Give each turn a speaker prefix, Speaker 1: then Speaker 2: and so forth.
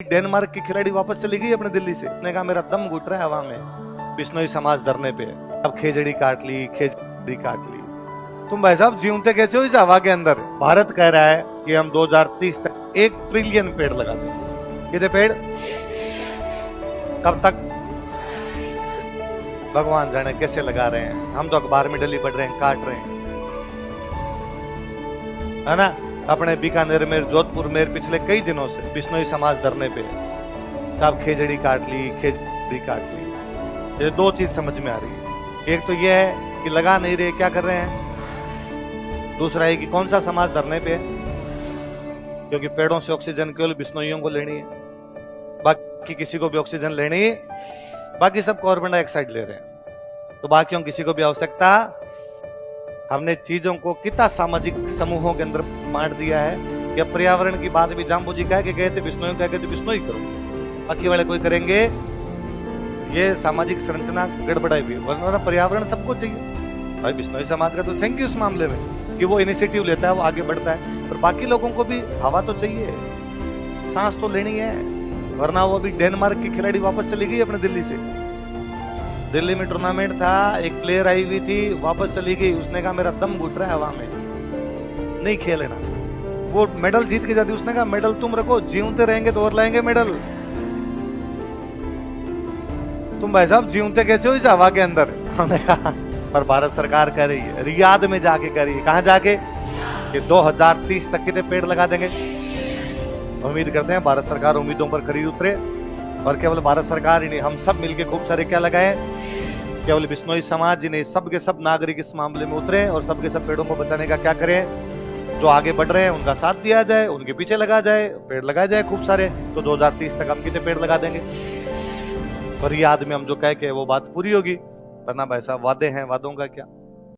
Speaker 1: Denmark की खिलाड़ी वापस चली गई अपने दिल्ली से। उसने कहा मेरा दम घुट रहा है हवा में, बिश्नोई समाज धरने पे। अब खेजड़ी काट ली, खेजड़ी काट ली। तुम भाई साहब जीवते कैसे हो इस हवा के अंदर? भारत कह रहा है कि हम 2030 तक 1 ट्रिलियन पेड़ लगा देंगे। कितने पेड़? कब तक? भगवान जाने कैसे लगा रहे हैं। हम तो अखबार में डली पड़ रहे हैं, काट रहे हैं, है ना। अपने बीकानेर में, जोधपुर में पिछले कई दिनों से बिश्नोई समाज धरने पे अब खेजड़ी काट ली, खेजड़ी काट ली। ये दो चीज समझ में आ रही है। एक तो ये है कि लगा नहीं रहे, क्या कर रहे हैं। दूसरा है कि कौन सा समाज धरने पे है, क्योंकि पेड़ों से ऑक्सीजन केवल बिश्नोइयों को लेनी है, बाकी किसी को भी ऑक्सीजन लेनी है। बाकी सब कार्बन डाइऑक्साइड ले रहे हैं, तो बाकियों किसी को भी आवश्यकता। हमने चीजों को कितना सामाजिक समूहों के अंदर बांट दिया है कि अब पर्यावरण की बात भी जाम्बू जी कह के गए थे, बिश्नोई कह के तो बिश्नोई करो, बाकी वाले कोई करेंगे। ये सामाजिक संरचना गड़बड़ाई हुई, वरना पर्यावरण सबको चाहिए। भाई बिश्नोई समाज का तो थैंक यू इस मामले में कि वो इनिशिएटिव लेता है, वो आगे बढ़ता है, पर बाकी लोगों को भी हवा तो चाहिए, सांस तो लेनी है। वरना वो अभी डेनमार्क की खिलाड़ी वापस चली गई अपने दिल्ली से। दिल्ली में टूर्नामेंट था, एक प्लेयर आई हुई थी, वापस चली गई। उसने कहा मेरा दम घुट रहा है हवा में, नहीं खेलना। वो मेडल जीत के जाती, उसने कहा मेडल तुम रखो, जीवते रहेंगे तो और लाएंगे मेडल। तुम भाई साहब जीवते कैसे हो इस हवा के अंदर? हमने कहा पर भारत सरकार कह रही है, रियाद में जाके कह रही है। कहां जाके? कि 2030 तक कितने पेड़ लगा देंगे। उम्मीद करते हैं भारत सरकार उम्मीदों पर खरी उतरे, और केवल भारत सरकार ही नहीं, हम सब मिलके खूब सारे क्या लगाए। केवल बिश्नोई समाज ही नहीं, सब के सब नागरिक इस मामले में उतरे और सबके सब पेड़ों को बचाने का क्या करें। जो आगे बढ़ रहे हैं उनका साथ दिया जाए, उनके पीछे लगा जाए, पेड़ लगाए जाए खूब सारे। तो 2030 तक हम कितने पेड़ लगा देंगे, और ये आदमी हम जो कह के वो बात पूरी होगी। वरना भाई साहब वादे हैं, वादों का क्या।